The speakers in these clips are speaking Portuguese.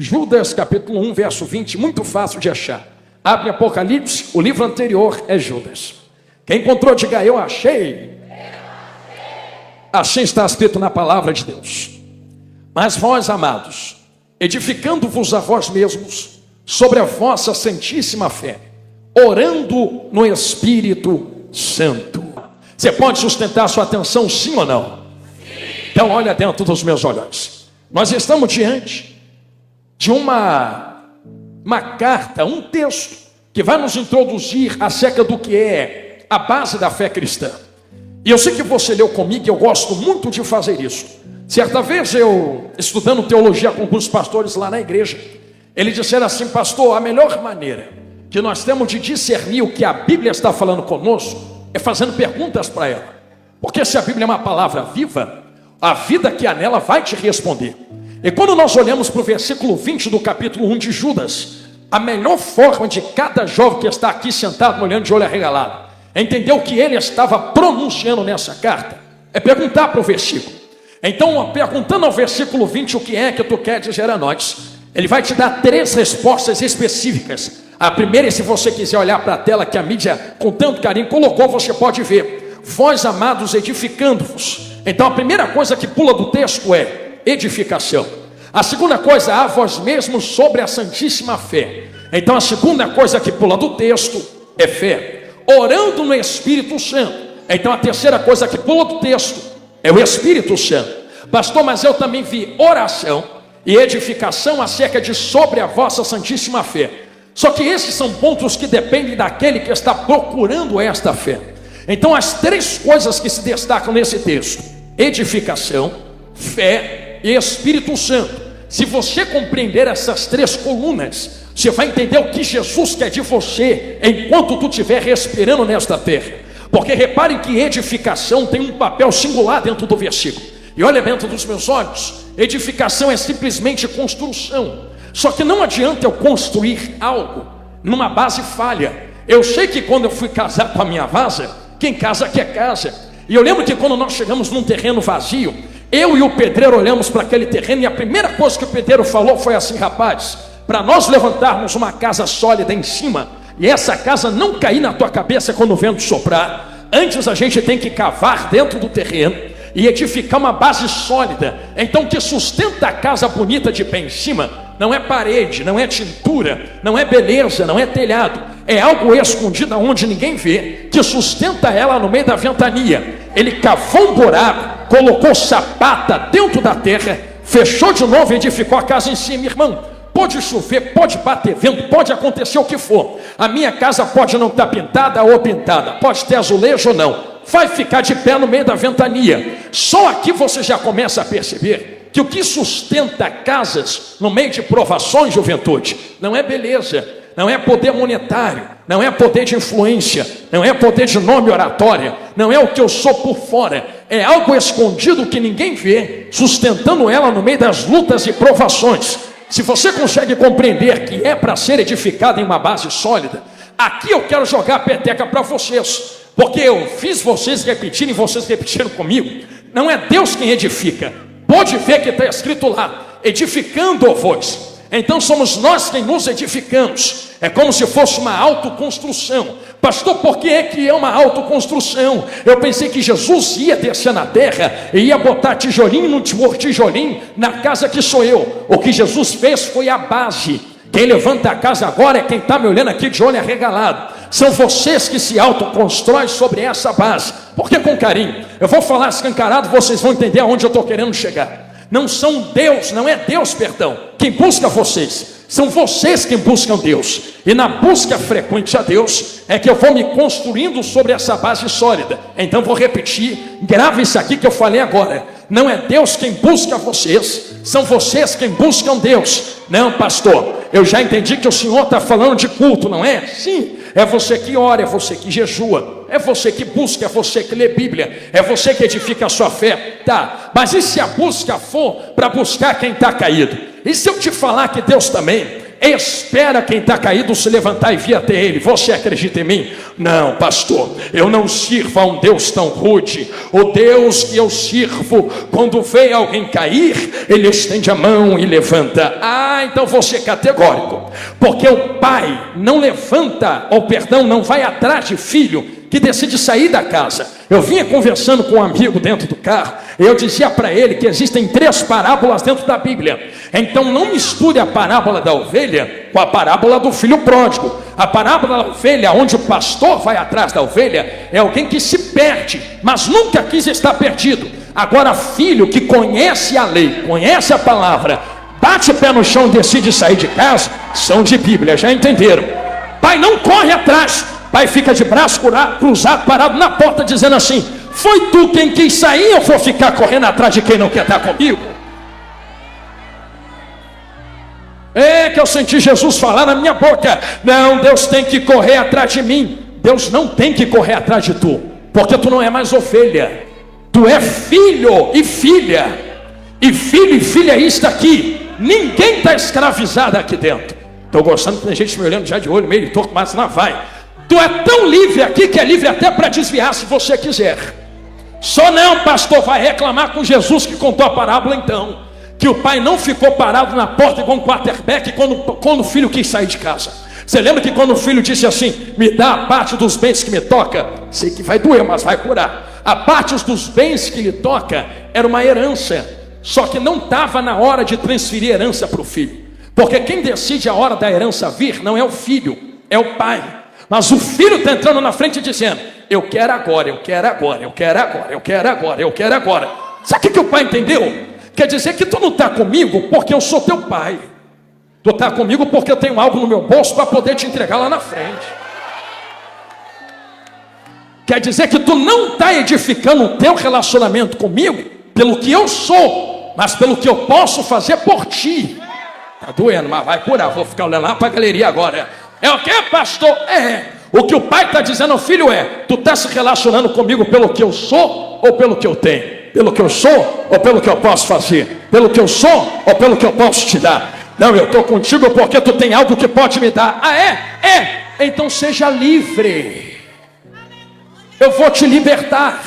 Judas capítulo 1, verso 20, muito fácil de achar. Abre Apocalipse, o livro anterior é Judas. Quem encontrou, diga eu achei. Assim está escrito na palavra de Deus. Mas vós, amados, edificando-vos a vós mesmos sobre a vossa santíssima fé, orando no Espírito Santo. Você pode sustentar sua atenção, sim ou não? Sim. Então olha dentro dos meus olhos. Nós estamos diante de uma carta, um texto que vai nos introduzir acerca do que é a base da fé cristã. E eu sei que você leu comigo e eu gosto muito de fazer isso. Certa vez eu, estudando teologia com alguns pastores lá na igreja, eles disseram assim: pastor, a melhor maneira que nós temos de discernir o que a Bíblia está falando conosco é fazendo perguntas para ela. Porque se a Bíblia é uma palavra viva, a vida que há nela vai te responder. E quando nós olhamos para o versículo 20 do capítulo 1 de Judas, a melhor forma de cada jovem que está aqui sentado, olhando de olho arregalado, é entender o que ele estava pronunciando nessa carta, é perguntar para o versículo. Então, perguntando ao versículo 20 o que é que tu quer dizer a nós, ele vai te dar 3 respostas específicas. A primeira, se você quiser olhar para a tela que a mídia com tanto carinho colocou, você pode ver: vós, amados, edificando-vos. Então a primeira coisa que pula do texto é edificação. A segunda coisa, a vós mesmos sobre a santíssima fé. Então a segunda coisa que pula do texto é fé, orando no Espírito Santo. Então a terceira coisa que pula do texto é o Espírito Santo. Pastor, mas eu também vi oração e edificação acerca de sobre a vossa santíssima fé. Só que esses são pontos que dependem daquele que está procurando esta fé. Então as 3 coisas que se destacam nesse texto: edificação, fé e Espírito Santo. Se você compreender essas 3 colunas, você vai entender o que Jesus quer de você enquanto tu estiver respirando nesta terra. Porque reparem que edificação tem um papel singular dentro do versículo. E olha dentro dos meus olhos, edificação é simplesmente construção. Só que não adianta eu construir algo numa base falha. Eu sei que quando eu fui casar com a minha vaza, quem casa quer casa. E eu lembro que quando nós chegamos num terreno vazio, eu e o pedreiro olhamos para aquele terreno e a primeira coisa que o pedreiro falou foi assim: rapaz, para nós levantarmos uma casa sólida em cima e essa casa não cair na tua cabeça quando o vento soprar, antes a gente tem que cavar dentro do terreno e edificar uma base sólida. Então o que sustenta a casa bonita de pé em cima não é parede, não é tintura, não é beleza, não é telhado, é algo escondido onde ninguém vê, que sustenta ela no meio da ventania. Ele cavou um buraco, colocou sapata dentro da terra, fechou de novo e edificou a casa em cima. Irmão, pode chover, pode bater vento, pode acontecer o que for, a minha casa pode não estar pintada ou pintada, pode ter azulejo ou não, vai ficar de pé no meio da ventania. Só aqui você já começa a perceber que o que sustenta casas no meio de provações, juventude, não é beleza, não é poder monetário, não é poder de influência, não é poder de nome oratória, não é o que eu sou por fora, é algo escondido que ninguém vê, sustentando ela no meio das lutas e provações. Se você consegue compreender que é para ser edificado em uma base sólida, aqui eu quero jogar a peteca para vocês, porque eu fiz vocês repetirem, vocês repetiram comigo. Não é Deus quem edifica. Pode ver que está escrito lá: edificando-vos. Então somos nós quem nos edificamos. É como se fosse uma autoconstrução. Pastor, por que é que é uma autoconstrução? Eu pensei que Jesus ia descer na terra e ia botar tijolinho por tijolinho na casa que sou eu. O que Jesus fez foi a base. Quem levanta a casa agora é quem está me olhando aqui de olho arregalado. São vocês que se autoconstroem sobre essa base. Porque com carinho, eu vou falar escancarado, vocês vão entender aonde eu estou querendo chegar. Não são Deus, não é Deus, perdão, quem busca vocês. São vocês quem buscam Deus. E na busca frequente a Deus é que eu vou me construindo sobre essa base sólida. Então vou repetir, grava isso aqui que eu falei agora. Não é Deus quem busca vocês, são vocês quem buscam Deus. Não, pastor, eu já entendi que o senhor está falando de culto, não é? Sim, é você que ora, é você que jejua, é você que busca, é você que lê Bíblia, é você que edifica a sua fé. Tá, mas e se a busca for para buscar quem está caído? E se eu te falar que Deus também espera quem está caído se levantar e vir até ele. Você acredita em mim? Não, pastor, eu não sirvo a um Deus tão rude. O Deus que eu sirvo, quando vê alguém cair, ele estende a mão e levanta. Ah, então você é categórico, porque o pai não levanta, ou perdão, não vai atrás de filho que decide sair da casa. Eu vinha conversando com um amigo dentro do carro, e eu dizia para ele que existem 3 parábolas dentro da Bíblia. Então não misture a parábola da ovelha com a parábola do filho pródigo. A parábola da ovelha, onde o pastor vai atrás da ovelha, é alguém que se perde, mas nunca quis estar perdido. Agora, filho que conhece a lei, conhece a palavra, bate o pé no chão e decide sair de casa, são de Bíblia, já entenderam? Pai não corre atrás, pai fica de braço cruzado, parado na porta, dizendo assim: foi tu quem quis sair, eu vou ficar correndo atrás de quem não quer estar comigo? É que eu senti Jesus falar na minha boca: não, Deus tem que correr atrás de mim. Deus não tem que correr atrás de tu, porque tu não é mais ovelha, tu é filho e filha. E filho e filha está aqui, ninguém está escravizado aqui dentro. Estou gostando que tem gente me olhando já de olho meio torto, mas não vai. Tu é tão livre aqui que é livre até para desviar se você quiser. Só não, pastor, vai reclamar com Jesus que contou a parábola então, que o pai não ficou parado na porta igual um quarterback quando o filho quis sair de casa. Você lembra que quando o filho disse assim: me dá a parte dos bens que me toca? Sei que vai doer, mas vai curar. A parte dos bens que lhe toca era uma herança, só que não estava na hora de transferir herança para o filho, porque quem decide a hora da herança vir não é o filho, é o pai. Mas o filho está entrando na frente dizendo: eu quero agora, eu quero agora, eu quero agora, eu quero agora, eu quero agora. Sabe o que o pai entendeu? Quer dizer que tu não está comigo porque eu sou teu pai, tu está comigo porque eu tenho algo no meu bolso para poder te entregar lá na frente. Quer dizer que tu não está edificando o teu relacionamento comigo pelo que eu sou, mas pelo que eu posso fazer por ti. Está doendo, mas vai curar. Vou ficar olhando lá para a galeria agora. É o que, pastor? É. O que o pai está dizendo ao filho é: tu está se relacionando comigo pelo que eu sou ou pelo que eu tenho? Pelo que eu sou ou pelo que eu posso fazer? Pelo que eu sou ou pelo que eu posso te dar? Não, eu estou contigo porque tu tem algo que pode me dar. Ah, é? É. Então seja livre. Eu vou te libertar.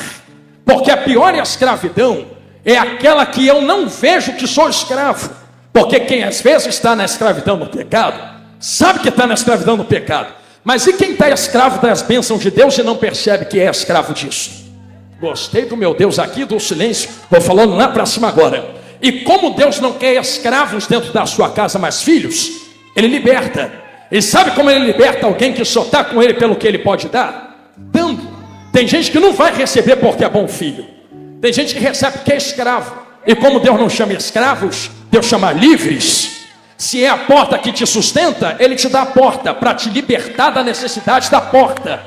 Porque a pior escravidão é aquela que eu não vejo que sou escravo. Porque quem às vezes está na escravidão do pecado, sabe que está na escravidão do pecado. Mas e quem está escravo das bênçãos de Deus e não percebe que é escravo disso? Gostei do meu Deus aqui, do silêncio. Vou falando lá para cima agora. E como Deus não quer escravos dentro da sua casa, mas filhos, Ele liberta. E sabe como Ele liberta alguém que só está com Ele pelo que Ele pode dar? Dando. Tem gente que não vai receber porque é bom filho. Tem gente que recebe porque é escravo. E como Deus não chama escravos, Deus chama livres. Se é a porta que te sustenta, Ele te dá a porta para te libertar da necessidade da porta.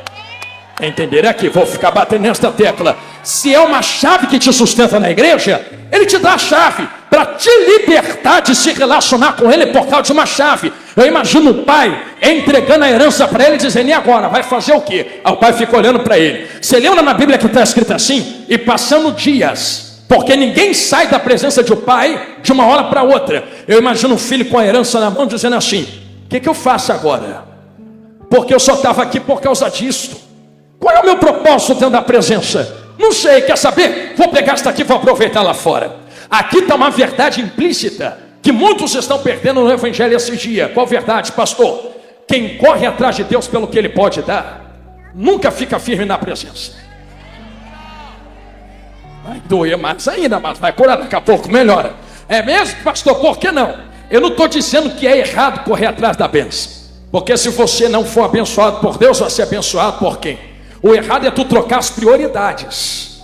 Entender aqui, vou ficar batendo nesta tecla. Se é uma chave que te sustenta na igreja, Ele te dá a chave para te libertar de se relacionar com Ele por causa de uma chave. Eu imagino o pai entregando a herança para ele, dizendo: e agora? Vai fazer o quê? Aí o pai fica olhando para ele. Você lembra na Bíblia que está escrito assim? E passando dias, porque ninguém sai da presença de um pai de uma hora para outra. Eu imagino um filho com a herança na mão dizendo assim: o que eu faço agora? Porque eu só estava aqui por causa disso. Qual é o meu propósito dentro da presença? Não sei, quer saber? Vou pegar esta aqui e vou aproveitar lá fora. Aqui está uma verdade implícita que muitos estão perdendo no evangelho esse dia. Qual verdade, pastor? Quem corre atrás de Deus pelo que Ele pode dar, nunca fica firme na presença. Vai doer mais ainda, mas vai curar daqui a pouco, melhora. É mesmo, pastor? Por que não? Eu não estou dizendo que é errado correr atrás da bênção, porque se você não for abençoado por Deus, vai ser abençoado por quem? O errado é tu trocar as prioridades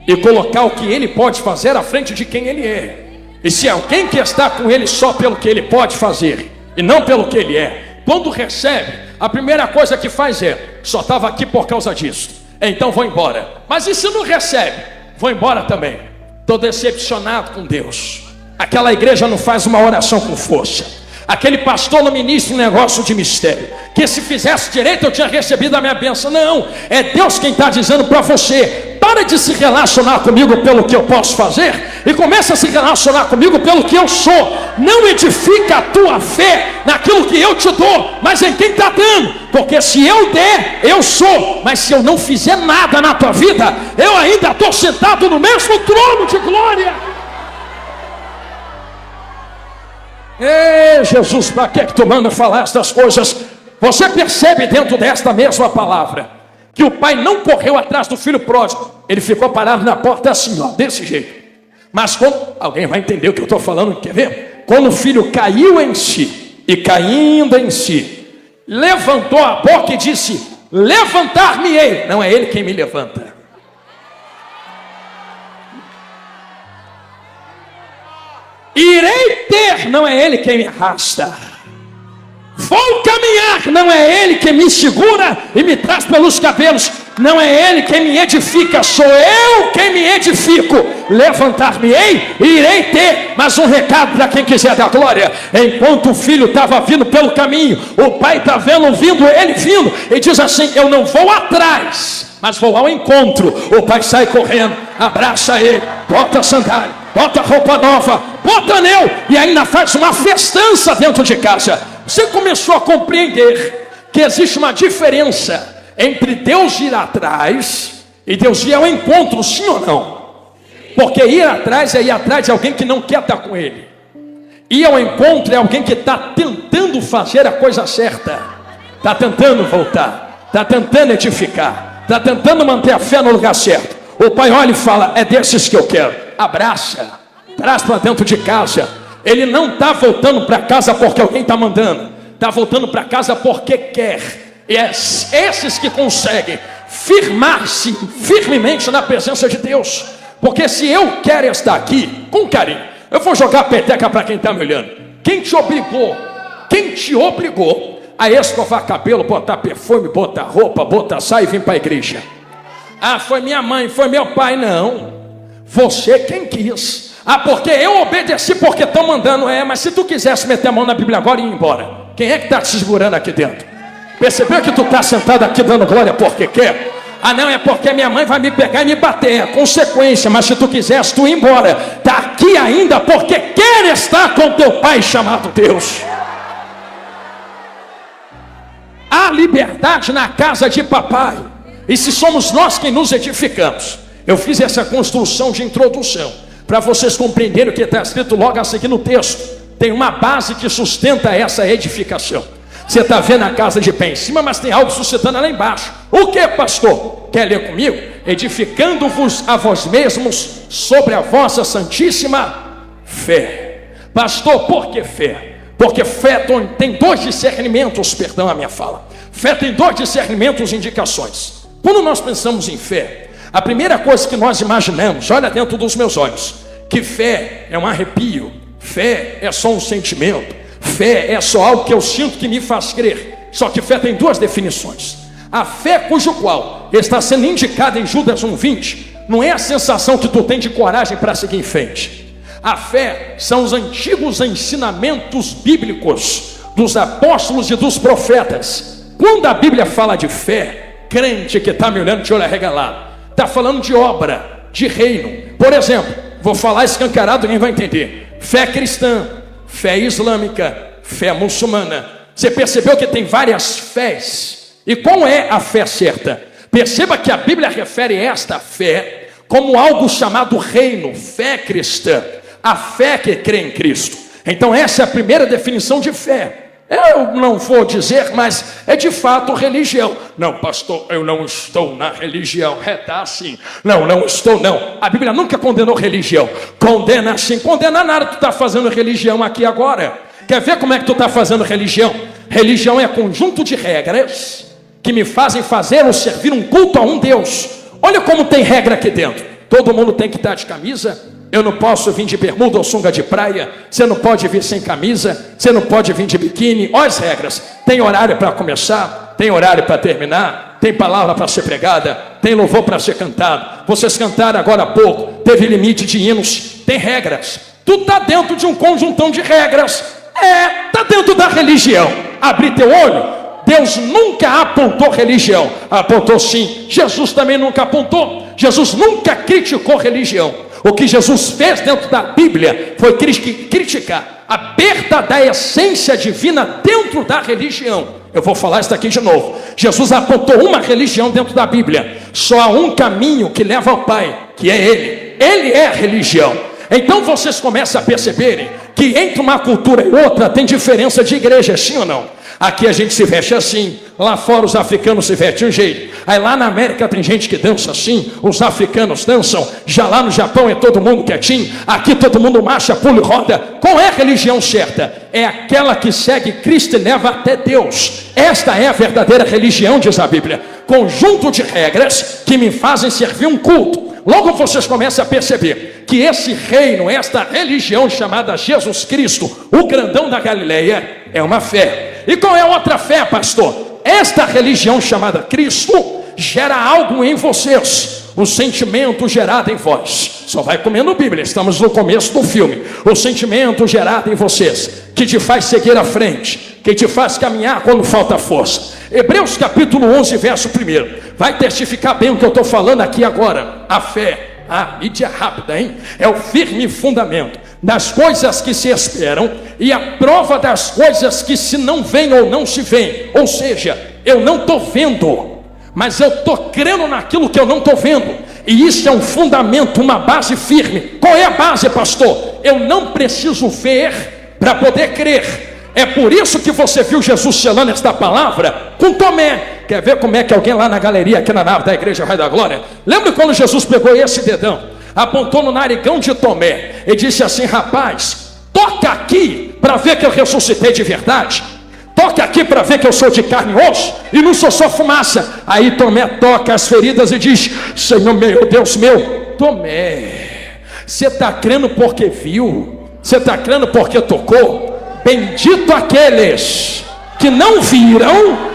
e colocar o que Ele pode fazer à frente de quem Ele é. E se alguém que está com Ele só pelo que Ele pode fazer e não pelo que Ele é, quando recebe, a primeira coisa que faz é: só estava aqui por causa disso, então vou embora. Mas e se não recebe? Vou embora também. Estou decepcionado com Deus. Aquela igreja não faz uma oração com força. Aquele pastor não ministra um negócio de mistério, que se fizesse direito eu tinha recebido a minha bênção. Não, é Deus quem está dizendo para você: para de se relacionar comigo pelo que eu posso fazer e começa a se relacionar comigo pelo que eu sou. Não edifica a tua fé naquilo que eu te dou, mas em quem está dando. Porque se eu der, eu sou. Mas se eu não fizer nada na tua vida, eu ainda estou sentado no mesmo trono de glória. Ei, Jesus, para que tu manda falar estas coisas? Você percebe dentro desta mesma palavra que o pai não correu atrás do filho pródigo. Ele ficou parado na porta assim, ó, desse jeito. Mas quando, alguém vai entender o que eu estou falando, quer ver? Quando o filho caiu em si, e caindo em si, levantou a boca e disse: levantar-me-ei. Não é ele quem me levanta. Irei ter, não é ele quem me arrasta. Vou caminhar, não é ele que me segura e me traz pelos cabelos. Não é ele quem me edifica, sou eu quem me edifico. Levantar-me-ei e irei ter. Mas um recado para quem quiser dar glória: enquanto o filho estava vindo pelo caminho, o pai está vendo, vindo, ele vindo, e diz assim: eu não vou atrás, mas vou ao encontro. O pai sai correndo, abraça ele, bota a sandália, bota roupa nova, bota anel, e ainda faz uma festança dentro de casa. Você começou a compreender que existe uma diferença entre Deus ir atrás e Deus ir ao encontro, sim ou não? Porque ir atrás é ir atrás de alguém que não quer estar com ele. Ir ao encontro é alguém que está tentando fazer a coisa certa, está tentando voltar, está tentando edificar, está tentando manter a fé no lugar certo. O pai olha e fala: é desses que eu quero. Abraça, traz para dentro de casa. Ele não está voltando para casa porque alguém está mandando, está voltando para casa porque quer. E é esses que conseguem firmar-se firmemente na presença de Deus. Porque se eu quero estar aqui com carinho, eu vou jogar peteca para quem está me olhando. Quem te obrigou? Quem te obrigou a escovar cabelo, botar perfume, botar roupa, botar saia e vir para a igreja? Ah, foi minha mãe, foi meu pai. Não, você quem quis. Ah, porque eu obedeci porque estão mandando. É, mas se tu quisesse meter a mão na Bíblia agora e ir embora, quem é que está te segurando aqui dentro? Percebeu que tu está sentado aqui dando glória porque quer? Ah, não, é porque minha mãe vai me pegar e me bater. É consequência, mas se tu quisesse, tu ir embora. Está aqui ainda porque quer estar com teu pai chamado Deus. Há liberdade na casa de papai. E se somos nós quem nos edificamos. Eu fiz essa construção de introdução para vocês compreenderem o que está escrito logo a seguir no texto. Tem uma base que sustenta essa edificação. Você está vendo a casa de pé em cima, mas tem algo sustentando lá embaixo. O que, pastor? Quer ler comigo? Edificando-vos a vós mesmos sobre a vossa santíssima fé. Pastor, por que fé? Porque fé tem dois discernimentos, perdão a minha fala. Fé tem dois discernimentos, indicações. Quando nós pensamos em fé, a primeira coisa que nós imaginamos, olha dentro dos meus olhos, que fé é um arrepio, fé é só um sentimento, fé é só algo que eu sinto que me faz crer. Só que fé tem duas definições. A fé cujo qual está sendo indicada em Judas 1:20, não é a sensação que tu tem de coragem para seguir em frente. A fé são os antigos ensinamentos bíblicos dos apóstolos e dos profetas. Quando a Bíblia fala de fé, crente que está me olhando de olho arregalado, está falando de obra, de reino. Por exemplo, vou falar escancarado, ninguém vai entender. Fé cristã, fé islâmica, fé muçulmana. Você percebeu que tem várias fés? E qual é a fé certa? Perceba que a Bíblia refere esta fé como algo chamado reino, fé cristã. A fé que crê em Cristo. Então essa é a primeira definição de fé. Eu não vou dizer, mas é de fato religião. Não, pastor, eu não estou na religião. É, tá assim. Não, não estou não. A Bíblia nunca condenou religião. Condena sim, condena nada. Tu está fazendo religião aqui agora. Quer ver como é que tu está fazendo religião? Religião é conjunto de regras que me fazem fazer ou servir um culto a um Deus. Olha como tem regra aqui dentro. Todo mundo tem que estar de camisa. Eu não posso vir de bermuda ou sunga de praia. Você não pode vir sem camisa. Você não pode vir de biquíni. Olha as regras. Tem horário para começar, tem horário para terminar, tem palavra para ser pregada, tem louvor para ser cantado. Vocês cantaram agora há pouco, teve limite de hinos. Tem regras. Tu está dentro de um conjuntão de regras. Está dentro da religião. Abrir teu olho. Deus nunca apontou religião. Apontou sim. Jesus também nunca apontou. Jesus nunca criticou religião. O que Jesus fez dentro da Bíblia foi criticar a perda da essência divina dentro da religião. Eu vou falar isso daqui de novo. Jesus apontou uma religião dentro da Bíblia. Só há um caminho que leva ao Pai, que é Ele. Ele é a religião. Então vocês começam a perceberem que entre uma cultura e outra tem diferença de igreja, sim ou não? Aqui a gente se veste assim, lá fora os africanos se vestem de um jeito. Aí lá na América tem gente que dança assim, os africanos dançam. Já lá no Japão é todo mundo quietinho, aqui todo mundo marcha, pula e roda. Qual é a religião certa? É aquela que segue Cristo e leva até Deus. Esta é a verdadeira religião, diz a Bíblia. Conjunto de regras que me fazem servir um culto. Logo vocês começam a perceber que esse reino, esta religião chamada Jesus Cristo, o grandão da Galileia, é uma fé. E qual é a outra fé, pastor? Esta religião chamada Cristo gera algo em vocês. O sentimento gerado em vós. Só vai comendo Bíblia, estamos no começo do filme. O sentimento gerado em vocês, que te faz seguir à frente, que te faz caminhar quando falta força. Hebreus capítulo 11, verso 1. Vai testificar bem o que eu estou falando aqui agora. A fé, mídia rápida, hein? É o firme fundamento das coisas que se esperam e a prova das coisas que se não veem ou não se veem. Ou seja, eu não estou vendo, mas eu estou crendo naquilo que eu não estou vendo. E isso é um fundamento, uma base firme. Qual é a base, pastor? Eu não preciso ver para poder crer. É por isso que você viu Jesus selando esta palavra com Tomé. Quer ver como é que alguém lá na galeria, aqui na nave da Igreja Raio da Glória, lembra quando Jesus pegou esse dedão, apontou no narigão de Tomé e disse assim: rapaz, toca aqui para ver que eu ressuscitei de verdade. Toca aqui para ver que eu sou de carne e osso e não sou só fumaça. Aí Tomé toca as feridas e diz: Senhor meu, Deus meu. Tomé, você está crendo porque viu? Você está crendo porque tocou? Bendito aqueles que não viram.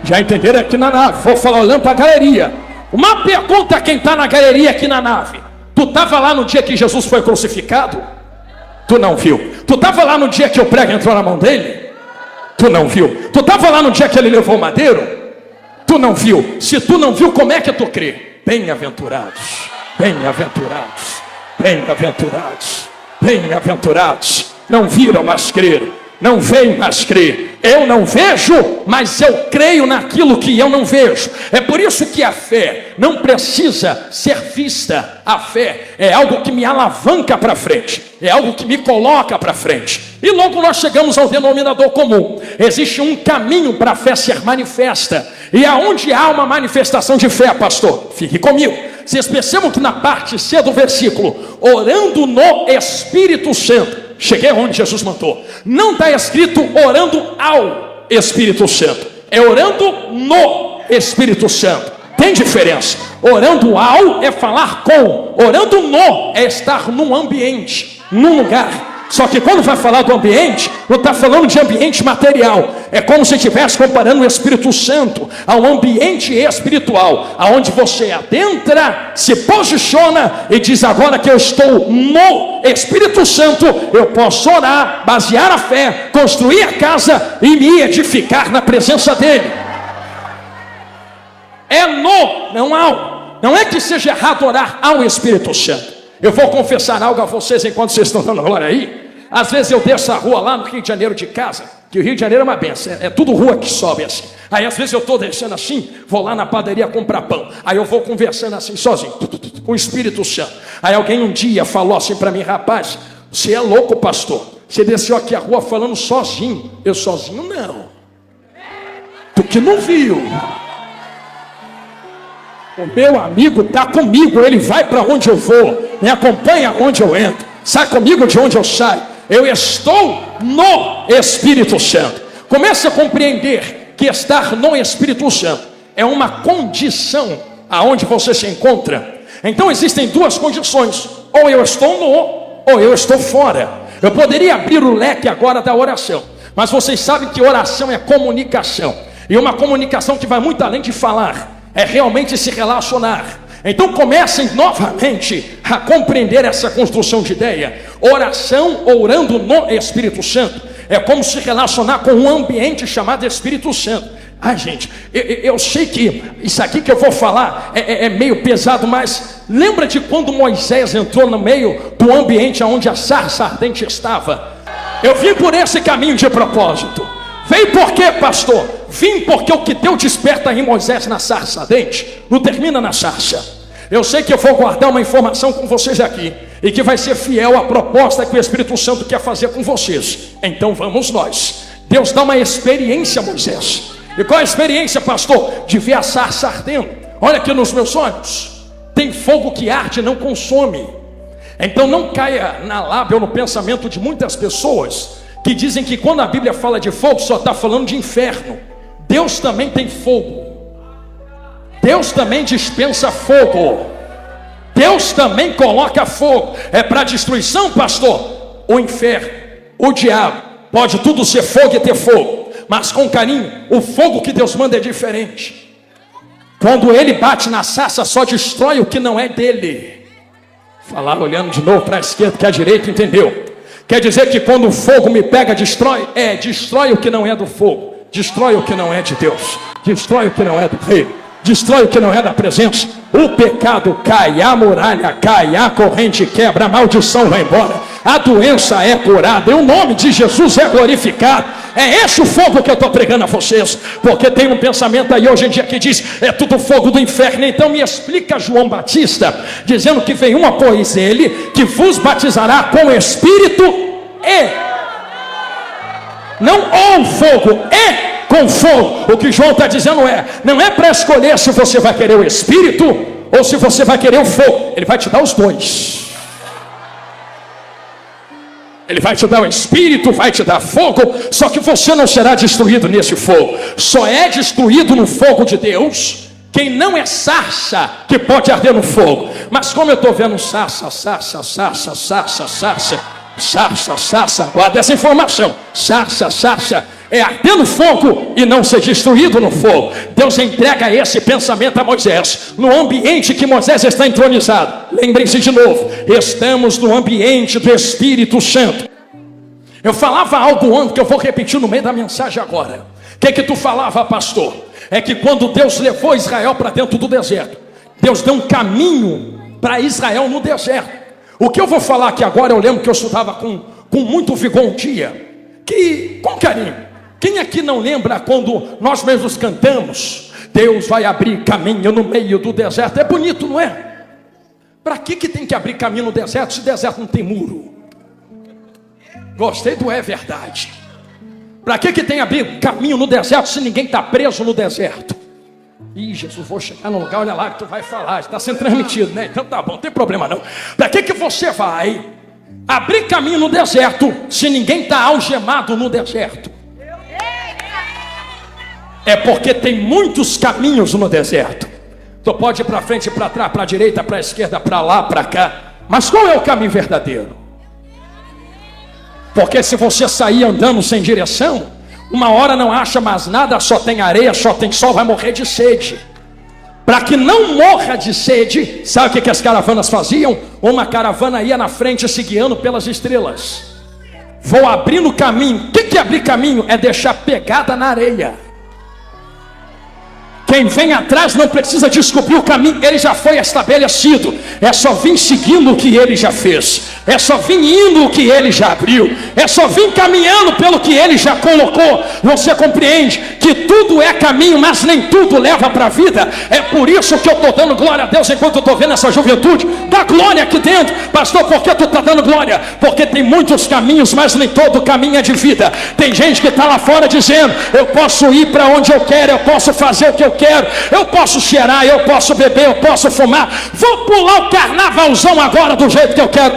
Já entenderam aqui na nave? Vou falar olhando para a galeria. Uma pergunta a quem está na galeria aqui na nave: tu estava lá no dia que Jesus foi crucificado? Tu não viu. Tu estava lá no dia que o prego entrou na mão dele? Tu não viu. Tu estava lá no dia que ele levou o madeiro? Tu não viu. Se tu não viu, como é que tu crê? Bem-aventurados, bem-aventurados, bem-aventurados, bem-aventurados. Não viram, mas creram. Não veem, mas crer. Eu não vejo, mas eu creio naquilo que eu não vejo. É por isso que a fé não precisa ser vista. A fé é algo que me alavanca para frente, é algo que me coloca para frente. E logo nós chegamos ao denominador comum. Existe um caminho para a fé ser manifesta. E aonde há uma manifestação de fé, pastor? Fique comigo. Vocês percebam que na parte C do versículo, orando no Espírito Santo. Cheguei onde Jesus mandou. Não está escrito orando ao Espírito Santo. É orando no Espírito Santo. Tem diferença. Orando ao é falar com. Orando no é estar num ambiente, num lugar. Só que quando vai falar do ambiente, não está falando de ambiente material. É como se estivesse comparando o Espírito Santo ao ambiente espiritual, aonde você adentra, se posiciona e diz: agora que eu estou no Espírito Santo, eu posso orar, basear a fé, construir a casa e me edificar na presença dele. É no, não ao. Não é que seja errado orar ao Espírito Santo. Eu vou confessar algo a vocês enquanto vocês estão dando glória aí. Às vezes eu desço a rua lá no Rio de Janeiro de casa, que o Rio de Janeiro é uma benção, é tudo rua que sobe assim. Aí às vezes eu estou descendo assim, vou lá na padaria comprar pão. Aí eu vou conversando assim sozinho, com o Espírito Santo. Aí alguém um dia falou assim para mim: rapaz, você é louco, pastor. Você desceu aqui a rua falando sozinho. Eu sozinho não. Tu que não viu. O meu amigo está comigo, ele vai para onde eu vou, me acompanha onde eu entro, sai comigo de onde eu saio. Eu estou no Espírito Santo. Comece a compreender que estar no Espírito Santo é uma condição aonde você se encontra. Então existem duas condições: ou eu estou no, ou eu estou fora. Eu poderia abrir o leque agora da oração, mas vocês sabem que oração é comunicação, e uma comunicação que vai muito além de falar. É realmente se relacionar. Então comecem novamente a compreender essa construção de ideia. Oração, orando no Espírito Santo, é como se relacionar com um ambiente chamado Espírito Santo. Gente, eu sei que isso aqui que eu vou falar é meio pesado, mas lembra de quando Moisés entrou no meio do ambiente onde a sarça ardente estava? Eu vim por esse caminho de propósito. Veio por quê, pastor? Vim porque o que Deus desperta em Moisés na sarça ardente não termina na sarça. Eu sei que eu vou guardar uma informação com vocês aqui, e que vai ser fiel à proposta que o Espírito Santo quer fazer com vocês. Então vamos nós. Deus dá uma experiência a Moisés. E qual é a experiência, pastor? De ver a sarça ardendo. Olha aqui nos meus olhos. Tem fogo que arde e não consome. Então não caia na lábia ou no pensamento de muitas pessoas que dizem que quando a Bíblia fala de fogo só está falando de inferno. Deus também tem fogo. Deus também dispensa fogo. Deus também coloca fogo. É para destruição, pastor? O inferno, o diabo, pode tudo ser fogo e ter fogo, mas com carinho. O fogo que Deus manda é diferente. Quando ele bate na sarça, só destrói o que não é dele. Falar olhando de novo para a esquerda, que a direita entendeu. Quer dizer que quando o fogo me pega, destrói? Destrói o que não é do fogo. Destrói o que não é de Deus. Destrói o que não é do rei. Destrói o que não é da presença. O pecado cai, a muralha cai, a corrente quebra, a maldição vai embora, a doença é curada, e o nome de Jesus é glorificado. É esse o fogo que eu estou pregando a vocês, porque tem um pensamento aí hoje em dia que diz, é tudo fogo do inferno. Então me explica João Batista, dizendo que vem um após ele, que vos batizará com o Espírito e, não ou fogo, com fogo. O que João está dizendo não é para escolher se você vai querer o Espírito ou se você vai querer o fogo. Ele vai te dar os dois. Ele vai te dar o Espírito, vai te dar fogo, só que você não será destruído nesse fogo. Só é destruído no fogo de Deus quem não é sarça, que pode arder no fogo. Mas como eu estou vendo sarça, guarda essa informação. Sarça é arder no fogo e não ser destruído no fogo. Deus entrega esse pensamento a Moisés, no ambiente que Moisés está entronizado. Lembrem-se de novo, estamos no ambiente do Espírito Santo. Eu falava algo antes que eu vou repetir no meio da mensagem agora. O que tu falava, pastor? É que quando Deus levou Israel para dentro do deserto, Deus deu um caminho para Israel no deserto. O que eu vou falar aqui agora, eu lembro que eu estudava com muito vigor um dia, que, com carinho, quem aqui não lembra quando nós mesmos cantamos, Deus vai abrir caminho no meio do deserto? É bonito, não é? Para que tem que abrir caminho no deserto se o deserto não tem muro? Gostei do é verdade. Para que tem que abrir caminho no deserto se ninguém está preso no deserto? Ih, Jesus, vou chegar no lugar, olha lá que tu vai falar, está sendo transmitido, né? Então tá bom, não tem problema não. Para que você vai abrir caminho no deserto se ninguém está algemado no deserto? É porque tem muitos caminhos no deserto. Tu pode ir para frente, para trás, para a direita, para a esquerda, para lá, para cá. Mas qual é o caminho verdadeiro? Porque se você sair andando sem direção, uma hora não acha mais nada, só tem areia, só tem sol, vai morrer de sede. Para que não morra de sede, sabe o que as caravanas faziam? Uma caravana ia na frente se guiando pelas estrelas. Vou abrindo caminho. O que é abrir caminho? É deixar pegada na areia. Quem vem atrás não precisa descobrir o caminho, ele já foi estabelecido. É só vir seguindo o que ele já fez. É só vir indo o que ele já abriu. É só vir caminhando pelo que ele já colocou. Você compreende que tudo é caminho, mas nem tudo leva para a vida. É por isso que eu estou dando glória a Deus enquanto eu estou vendo essa juventude. Dá glória aqui dentro. Pastor, por que tu está dando glória? Porque tem muitos caminhos, mas nem todo caminho é de vida. Tem gente que está lá fora dizendo, eu posso ir para onde eu quero, eu posso fazer o que eu quero, eu posso cheirar, eu posso beber, eu posso fumar, vou pular o carnavalzão agora do jeito que eu quero.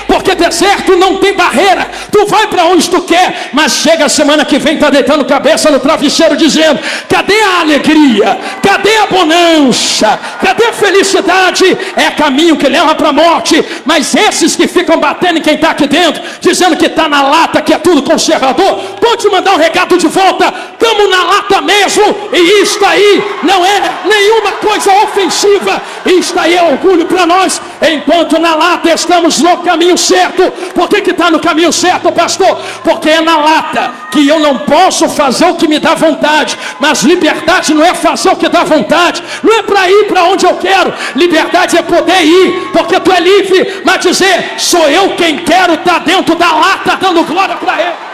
Porque deserto não tem barreira, tu vai para onde tu quer, mas chega a semana que vem, tá deitando cabeça no travesseiro dizendo, cadê a alegria, cadê a bonança, cadê a felicidade? É caminho que leva para a morte. Mas esses que ficam batendo em quem está aqui dentro, dizendo que está na lata, que é tudo conservador, pode mandar um recado de volta, estamos na lata mesmo, e isto aí não é nenhuma coisa ofensiva, Isto aí é orgulho para nós, enquanto na lata estamos no caminho certo. Por que está no caminho certo, pastor? Porque é na lata que eu não posso fazer o que me dá vontade. Mas liberdade não é fazer o que dá vontade, não é para ir para onde eu quero. Liberdade é poder ir, porque tu é livre, mas dizer, sou eu quem quero estar dentro da lata, dando glória para Ele.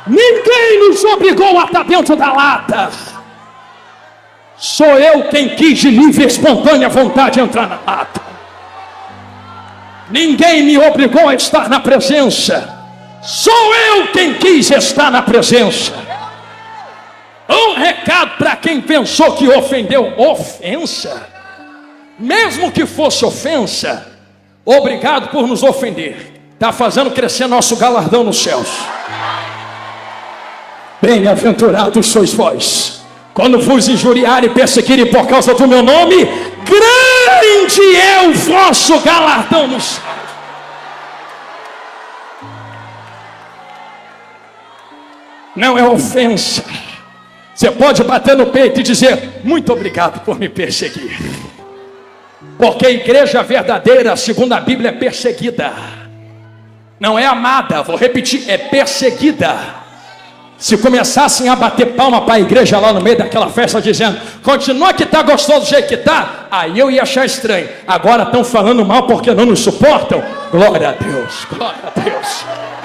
Ninguém nos obrigou a estar dentro da lata. Sou eu quem quis de livre e espontânea vontade entrar na lata. Ninguém me obrigou a estar na presença. Sou eu quem quis estar na presença. Um recado para quem pensou que ofendeu. Ofensa? Mesmo que fosse ofensa, obrigado por nos ofender. Está fazendo crescer nosso galardão nos céus. Bem-aventurados sois vós, quando vos injuriarem e perseguirem por causa do meu nome, grande é o vosso galardão nos céus. Não é ofensa. Você pode bater no peito e dizer, muito obrigado por me perseguir. Porque a igreja verdadeira, segundo a Bíblia, é perseguida. Não é amada, vou repetir, é perseguida. Se começassem a bater palma para a igreja lá no meio daquela festa, dizendo, continua que está gostoso do jeito que está, aí eu ia achar estranho. Agora estão falando mal porque não nos suportam. Glória a Deus, glória a Deus,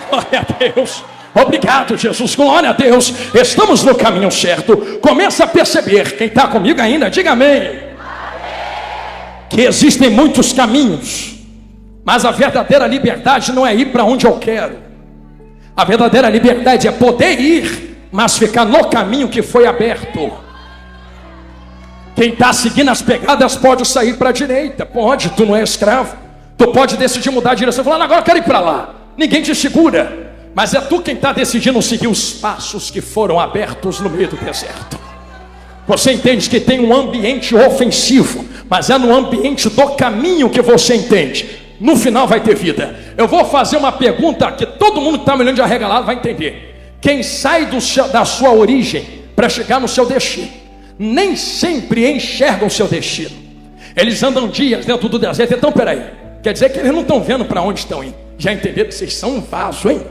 glória a Deus. Obrigado, Jesus, glória a Deus. Estamos no caminho certo. Começa a perceber, quem está comigo ainda, diga amém. Que existem muitos caminhos, mas a verdadeira liberdade não é ir para onde eu quero. A verdadeira liberdade é poder ir, mas ficar no caminho que foi aberto. Quem está seguindo as pegadas pode sair para a direita. Pode, tu não é escravo. Tu pode decidir mudar a direção, falando, agora eu quero ir para lá. Ninguém te segura. Mas é tu quem está decidindo seguir os passos que foram abertos no meio do deserto. Você entende que tem um ambiente ofensivo, mas é no ambiente do caminho que você entende. No final vai ter vida. Eu vou fazer uma pergunta que todo mundo que está me olhando de arregalado vai entender. Quem sai da sua origem para chegar no seu destino, nem sempre enxerga o seu destino. Eles andam dias dentro do deserto. Então peraí, quer dizer que eles não estão vendo para onde estão indo. Já entenderam que vocês são um vaso, hein?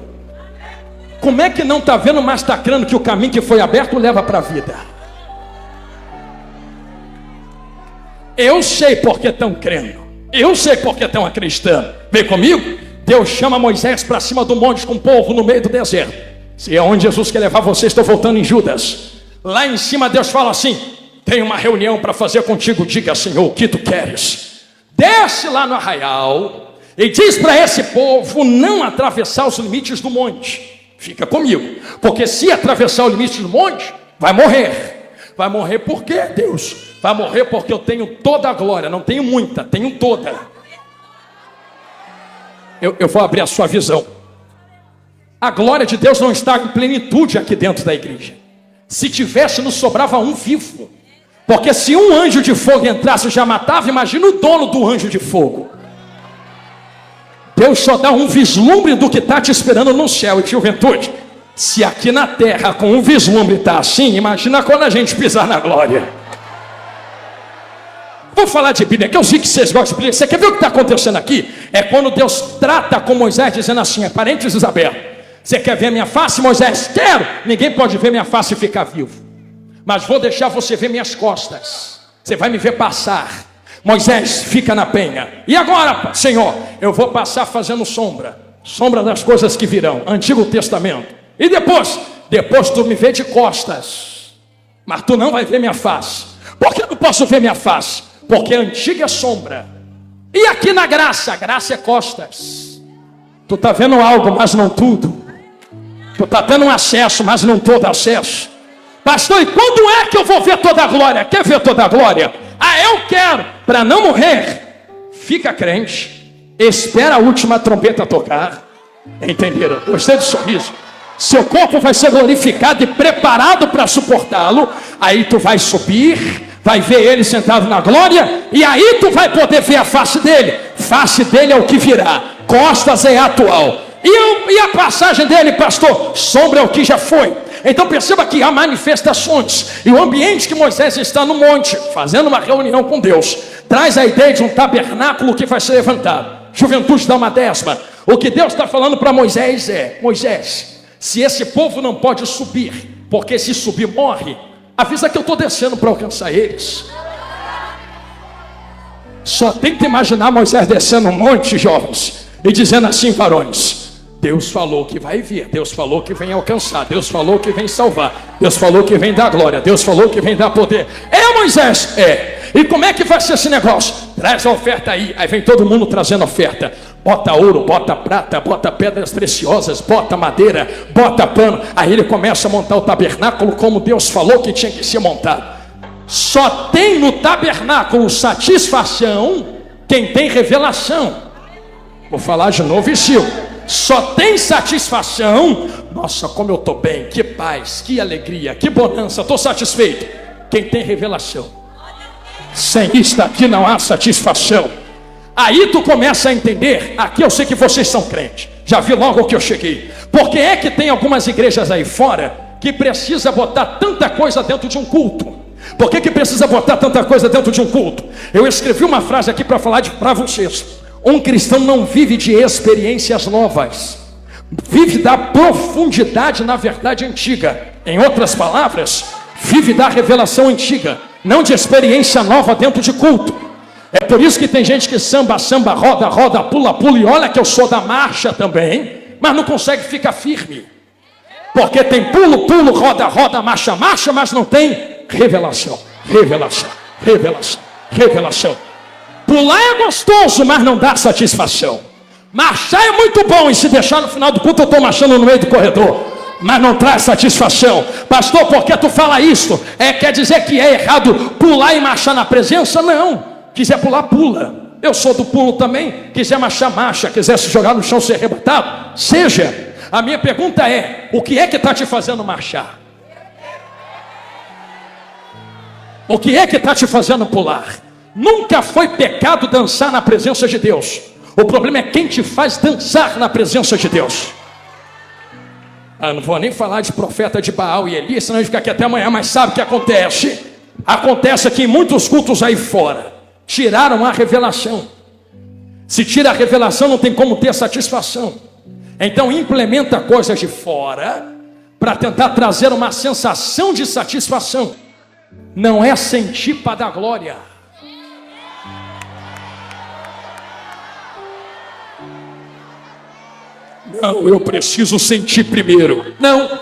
Como é que não está vendo, mas está crendo que o caminho que foi aberto leva para a vida? Eu sei porque estão crendo. Eu sei porque estão acreditando. Vem comigo? Deus chama Moisés para cima do monte com o povo no meio do deserto. Se é onde Jesus quer levar você, estou voltando em Judas. Lá em cima Deus fala assim, tem uma reunião para fazer contigo. Diga, Senhor, o que tu queres? Desce lá no arraial e diz para esse povo não atravessar os limites do monte. Fica comigo, porque se atravessar o limite do monte, vai morrer. Vai morrer por quê, Deus? Vai morrer porque eu tenho toda a glória. Não tenho muita, tenho toda. Eu vou abrir a sua visão. A glória de Deus não está em plenitude aqui dentro da igreja. Se tivesse, nos sobrava um vivo. Porque se um anjo de fogo entrasse, já matava. Imagina o dono do anjo de fogo. Deus só dá um vislumbre do que está te esperando no céu. E juventude, se aqui na terra com um vislumbre está assim, imagina quando a gente pisar na glória. Vou falar de Bíblia, que eu sei que vocês gostam de Bíblia. Você quer ver o que está acontecendo aqui? É quando Deus trata com Moisés, dizendo assim, parênteses aberto. Você quer ver minha face, Moisés? Quero. Ninguém pode ver minha face e ficar vivo. Mas vou deixar você ver minhas costas. Você vai me ver passar. Moisés, fica na penha. E agora, Senhor, eu vou passar fazendo sombra. Sombra das coisas que virão. Antigo Testamento. E depois tu me vê de costas. Mas tu não vai ver minha face. Por que eu não posso ver minha face? Porque a antiga é sombra. E aqui na graça, a graça é costas. Tu está vendo algo, mas não tudo. Tu está tendo um acesso, mas não todo acesso. Pastor, e quando é que eu vou ver toda a glória? Quer ver toda a glória? Ah, eu quero. Para não morrer, fica crente. Espera a última trombeta tocar. Entenderam? Gostei do sorriso. Seu corpo vai ser glorificado e preparado para suportá-lo. Aí tu vai subir, vai ver ele sentado na glória, e aí tu vai poder ver a face dele. Face dele é o que virá. costas é atual. E a passagem dele, pastor? Sombra é o que já foi. Então perceba que há manifestações. E o ambiente que Moisés está no monte, fazendo uma reunião com Deus, traz a ideia de um tabernáculo que vai ser levantado. Juventude dá uma décima. O que Deus está falando para Moisés é: Moisés, se esse povo não pode subir, porque se subir morre, avisa que eu estou descendo para alcançar eles. Só tem que imaginar Moisés descendo um monte, jovens, e dizendo assim: varões, Deus falou que vai vir, Deus falou que vem alcançar, Deus falou que vem salvar, Deus falou que vem dar glória, Deus falou que vem dar poder. É, Moisés? É. E como é que vai ser esse negócio? Traz a oferta aí. Aí vem todo mundo trazendo oferta. Bota ouro, bota prata, bota pedras preciosas, bota madeira, bota pano. Aí ele começa a montar o tabernáculo como Deus falou que tinha que ser montado. Só tem no tabernáculo satisfação quem tem revelação. Vou falar de novo, Isil. Só tem satisfação. Nossa, como eu estou bem, que paz, que alegria, que bonança, estou satisfeito. Quem tem revelação. Sem isto aqui não há satisfação. Aí tu começa a entender. Aqui eu sei que vocês são crentes, já vi logo que eu cheguei. Porque é que tem algumas igrejas aí fora que precisa botar tanta coisa dentro de um culto. Por que precisa botar tanta coisa dentro de um culto? Eu escrevi uma frase aqui para falar para vocês. Um cristão não vive de experiências novas, vive da profundidade na verdade antiga. Em outras palavras, vive da revelação antiga, não de experiência nova dentro de culto. É por isso que tem gente que samba, roda, roda, pula, pula. E olha que eu sou da marcha também, mas não consegue ficar firme. Porque tem pulo, pulo, roda, roda, marcha, marcha, mas não tem revelação, revelação, revelação, revelação. Pular é gostoso, mas não dá satisfação. Marchar é muito bom, e se deixar no final do culto eu estou marchando no meio do corredor, mas não traz satisfação. Pastor, por que tu fala isso? Quer dizer que é errado pular e marchar na presença? Não. Quiser pular, pula. Eu sou do pulo também. Quiser marchar, marcha. Quiser se jogar no chão, ser arrebatado, seja. A minha pergunta é: o que é que está te fazendo marchar? O que é que está te fazendo pular? Nunca foi pecado dançar na presença de Deus. O problema é quem te faz dançar na presença de Deus. Não vou nem falar de profeta de Baal e Elias, senão a gente fica aqui até amanhã. Mas sabe o que acontece? Acontece aqui em muitos cultos aí fora. Tiraram a revelação. Se tira a revelação, não tem como ter satisfação. Então implementa coisas de fora para tentar trazer uma sensação de satisfação. Não é sentir para dar glória. Não, eu preciso sentir primeiro. Não,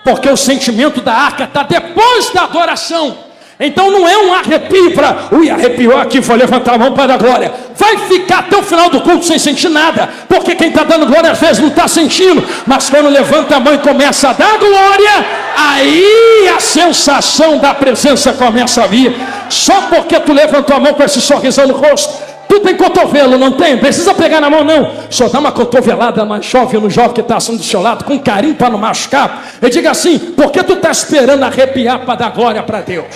porque o sentimento da arca está depois da adoração. Então não é um arrepio para, arrepiou aqui, vou levantar a mão para a glória. Vai ficar até o final do culto sem sentir nada, porque quem está dando glória às vezes não está sentindo. Mas quando levanta a mão e começa a dar glória, aí a sensação da presença começa a vir. Só porque tu levantou a mão com esse sorrisão no rosto. Tu tem cotovelo, não tem? Precisa pegar na mão, não. Só dá uma cotovelada mais jovem no jovem que está assim do seu lado, com carinho para não machucar. E diga assim: por que tu está esperando arrepiar para dar glória para Deus?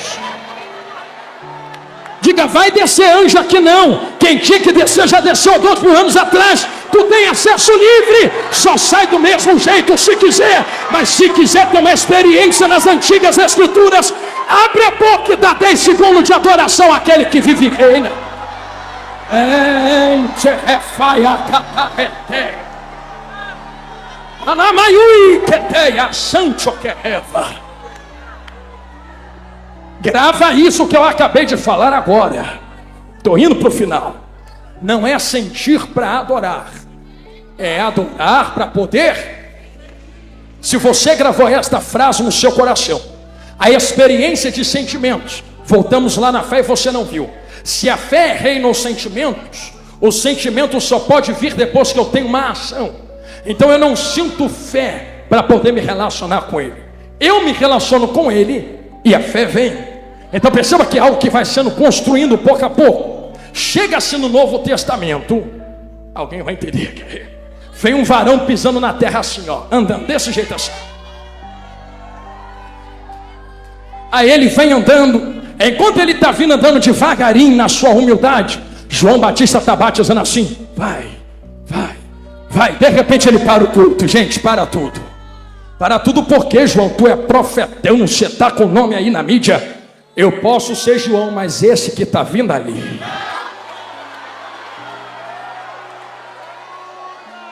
Diga: vai descer anjo aqui não. Quem tinha que descer já desceu 2.000 anos atrás. Tu tem acesso livre. Só sai do mesmo jeito se quiser. Mas se quiser ter uma experiência nas antigas escrituras, abre a boca e dá 10 segundos de adoração àquele que vive e reina. Grava isso que eu acabei de falar agora. Estou indo para o final. Não é sentir para adorar, é adorar para poder. Se você gravou esta frase no seu coração, a experiência de sentimentos, voltamos lá na fé e você não viu. Se a fé reina os sentimentos, o sentimento só pode vir depois que eu tenho uma ação. Então eu não sinto fé para poder me relacionar com Ele. Eu me relaciono com Ele e a fé vem. Então perceba que é algo que vai sendo construindo pouco a pouco. Chega-se no Novo Testamento, alguém vai entender. Vem um varão pisando na terra assim, ó, andando desse jeito assim. Aí ele vem andando. Enquanto ele está vindo andando devagarinho na sua humildade, João Batista está batizando assim: vai, vai, Vai, de repente ele para o culto. Gente, para tudo. Para tudo porque, João, tu é profetão, você está com o nome aí na mídia. Eu posso ser João, mas esse que está vindo ali,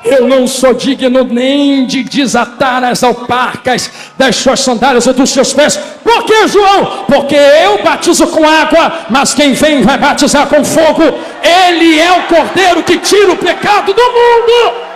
eu não sou digno nem de desatar as alparcas das suas sandálias ou dos seus pés. Por que, João? Porque eu batizo com água, mas quem vem vai batizar com fogo. Ele é o Cordeiro que tira o pecado do mundo.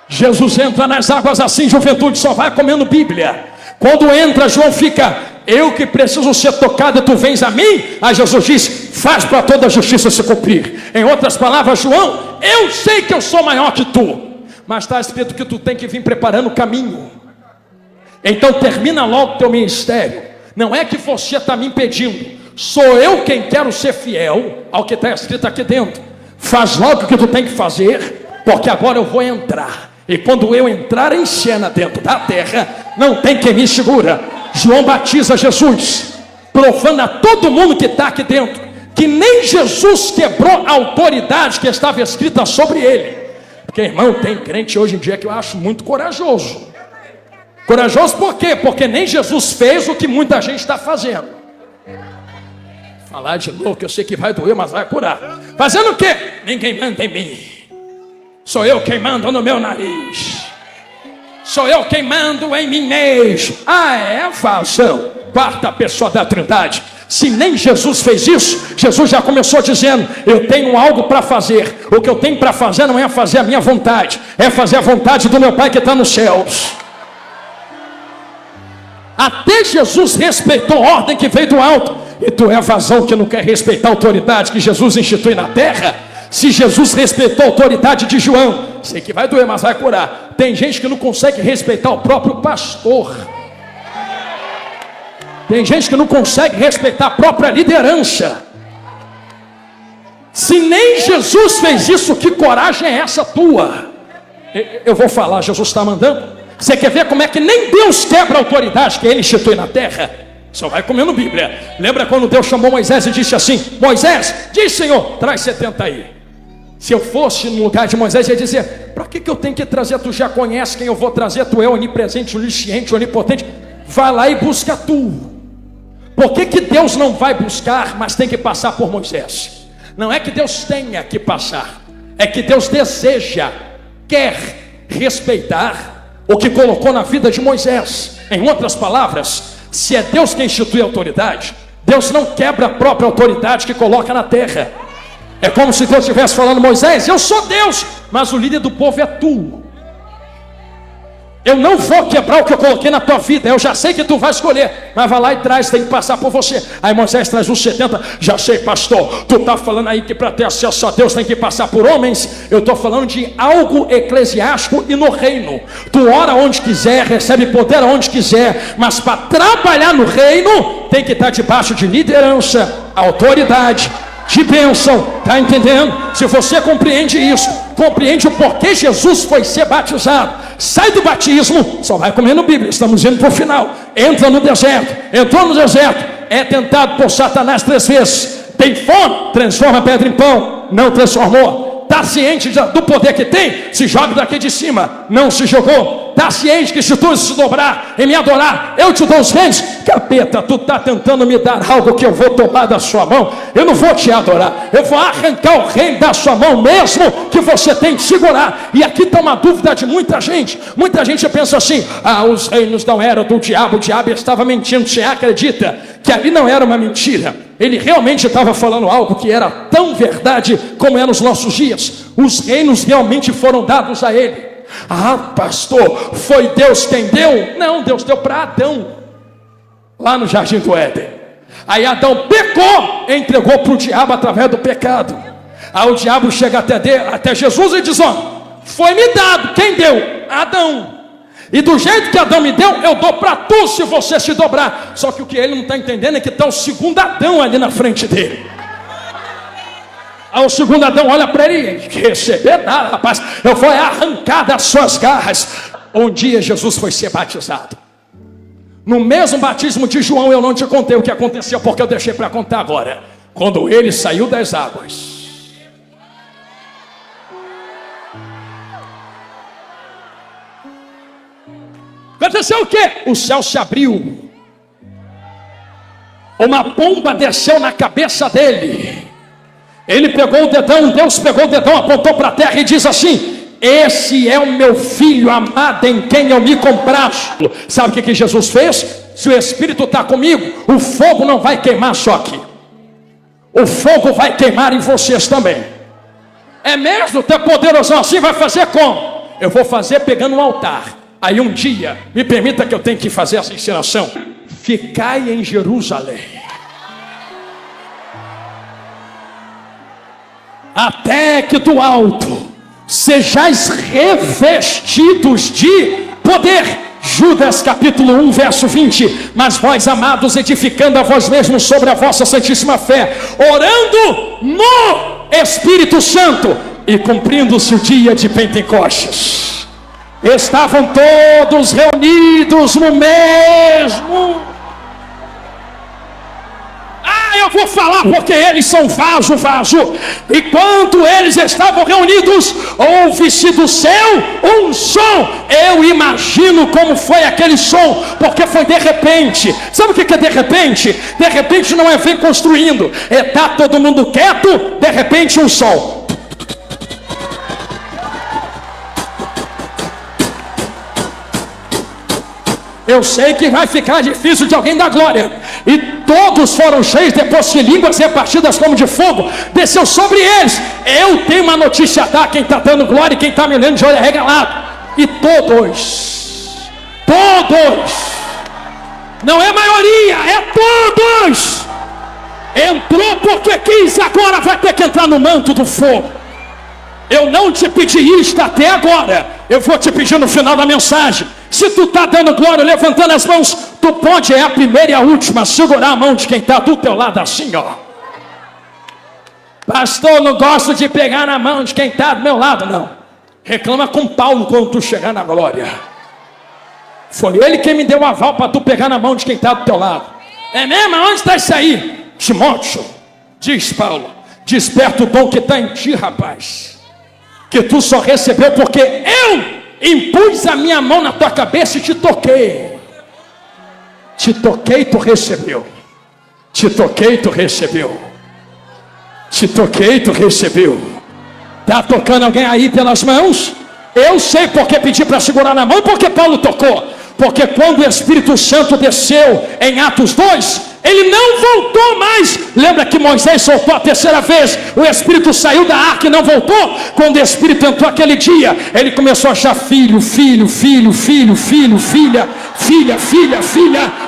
Jesus entra nas águas assim, juventude, só vai comendo Bíblia. Quando entra, João fica: eu que preciso ser tocado, tu vens a mim? Aí Jesus diz: faz para toda a justiça se cumprir. Em outras palavras, João, eu sei que eu sou maior que tu, mas está escrito que tu tem que vir preparando o caminho. Então termina logo o teu ministério. Não é que você está me impedindo, sou eu quem quero ser fiel ao que está escrito aqui dentro. Faz logo o que tu tem que fazer, porque agora eu vou entrar. E quando eu entrar em cena dentro da terra, não tem quem me segura. João batiza Jesus, provando a todo mundo que está aqui dentro que nem Jesus quebrou a autoridade que estava escrita sobre ele. Porque, irmão, tem crente hoje em dia que eu acho muito corajoso. Corajoso por quê? Porque nem Jesus fez o que muita gente está fazendo. Falar de louco, eu sei que vai doer, mas vai curar. Fazendo o quê? Ninguém manda em mim. Sou eu quem mando no meu nariz. Sou eu quem mando em mim mesmo. Ah, é? Façam. Quarta pessoa da Trindade. Se nem Jesus fez isso, Jesus já começou dizendo: eu tenho algo para fazer. O que eu tenho para fazer não é fazer a minha vontade, é fazer a vontade do meu Pai que está nos céus. Até Jesus respeitou a ordem que veio do alto. E tu é vazão que não quer respeitar a autoridade que Jesus institui na terra? Se Jesus respeitou a autoridade de João, sei que vai doer, mas vai curar. Tem gente que não consegue respeitar o próprio pastor. Tem gente que não consegue respeitar a própria liderança. Se nem Jesus fez isso, que coragem é essa tua? Eu vou falar, Jesus está mandando. Você quer ver como é que nem Deus quebra a autoridade que ele institui na terra? Só vai comendo Bíblia. Lembra quando Deus chamou Moisés e disse assim: Moisés, diz Senhor, traz 70 aí. Se eu fosse no lugar de Moisés, ia dizer: para que eu tenho que trazer? Tu já conhece quem eu vou trazer, tu é onipresente, onisciente, onipotente. Vai lá e busca tu. Por que Deus não vai buscar, mas tem que passar por Moisés? Não é que Deus tenha que passar, é que Deus deseja, quer respeitar o que colocou na vida de Moisés. Em outras palavras, se é Deus quem institui a autoridade, Deus não quebra a própria autoridade que coloca na terra. É como se Deus estivesse falando: Moisés, eu sou Deus, mas o líder do povo é tu. Eu não vou quebrar o que eu coloquei na tua vida. Eu já sei que tu vai escolher, mas vai lá e traz, tem que passar por você. Aí Moisés traz os 70. Já sei, pastor, tu está falando aí que para ter acesso a Deus tem que passar por homens. Eu estou falando de algo eclesiástico e no reino. Tu ora onde quiser, recebe poder onde quiser, mas para trabalhar no reino tem que estar debaixo de liderança, autoridade, de bênção. Está entendendo? Se você compreende isso, compreende o porquê Jesus foi ser batizado, sai do batismo, só vai comendo Bíblia. Estamos indo para o final. Entra no deserto. Entrou no deserto, é tentado por Satanás 3 vezes. Tem fome, transforma a pedra em pão. Não transformou. Está ciente do poder que tem? Se joga daqui de cima. Não se jogou. Está ciente que se tu se dobrar e me adorar, eu te dou os reis? Capeta, tu está tentando me dar algo que eu vou tomar da sua mão. Eu não vou te adorar, eu vou arrancar o reino da sua mão mesmo que você tem que segurar. E aqui está uma dúvida de muita gente. Muita gente pensa assim: ah, os reinos não eram do diabo, o diabo estava mentindo. Você acredita que ali não era uma mentira? Ele realmente estava falando algo que era tão verdade como é nos nossos dias. Os reinos realmente foram dados a ele. Ah, pastor, foi Deus quem deu? Não, Deus deu para Adão, lá no jardim do Éden. Aí Adão pecou, entregou para o diabo através do pecado. Aí o diabo chega até Jesus e diz: ó, foi-me dado, quem deu? Adão. E do jeito que Adão me deu, eu dou para tu se você se dobrar. Só que o que ele não está entendendo é que está o segundo Adão ali na frente dele. Aí o segundo Adão olha para ele: que receber nada, rapaz, eu vou arrancar das suas garras. Um dia Jesus foi ser batizado. No mesmo batismo de João, eu não te contei o que aconteceu, porque eu deixei para contar agora. Quando ele saiu das águas, Aconteceu o quê? O céu se abriu. Uma pomba desceu na cabeça dele. Ele pegou o dedão, Deus pegou o dedão, apontou para a terra e diz assim: esse é o meu filho amado em quem eu me comprazo. Sabe o que Jesus fez? Se o Espírito está comigo, o fogo não vai queimar só aqui. O fogo vai queimar em vocês também. É mesmo? Ter poderoso assim vai fazer como? Eu vou fazer pegando um altar. Aí um dia, me permita que eu tenha que fazer essa ensinação. Ficai em Jerusalém, até que do alto sejais revestidos de poder. Judas capítulo 1 verso 20. Mas vós, amados, edificando a vós mesmos sobre a vossa santíssima fé, orando no Espírito Santo, e cumprindo-se o dia de Pentecostes, estavam todos reunidos no mesmo. Eu vou falar porque eles são vaso. E quando eles estavam reunidos, ouve-se do céu um som. Eu imagino como foi aquele som, porque foi de repente. Sabe o que é de repente? De repente não é vem construindo, é tá todo mundo quieto, de repente um som. Eu sei que vai ficar difícil de alguém dar glória. E todos foram cheios depois de línguas repartidas como de fogo, desceu sobre eles. Eu tenho uma notícia a dar, quem está dando glória e quem está me olhando de olho arregalado. E todos, não é maioria, é todos. Entrou porque quis, agora vai ter que entrar no manto do fogo. Eu não te pedi isto até agora, eu vou te pedir no final da mensagem. Se tu está dando glória, levantando as mãos, tu pode, é a primeira e a última, segurar a mão de quem está do teu lado assim, ó. Pastor, não gosto de pegar na mão de quem está do meu lado, não. Reclama com Paulo quando tu chegar na glória. Foi ele quem me deu o aval para tu pegar na mão de quem está do teu lado. É mesmo? Onde está isso aí? Timóteo, diz Paulo, desperta o dom que está em ti, rapaz, que tu só recebeu porque eu impus a minha mão na tua cabeça e te toquei. Te toquei, tu recebeu. Te toquei, tu recebeu. Te toquei, tu recebeu. Está tocando alguém aí pelas mãos? Eu sei porque pedi para segurar na mão e porque Paulo tocou. Porque quando o Espírito Santo desceu em Atos 2, ele não voltou mais. Lembra que Moisés soltou a terceira vez, o Espírito saiu da arca e não voltou? Quando o Espírito entrou aquele dia, ele começou a achar filho.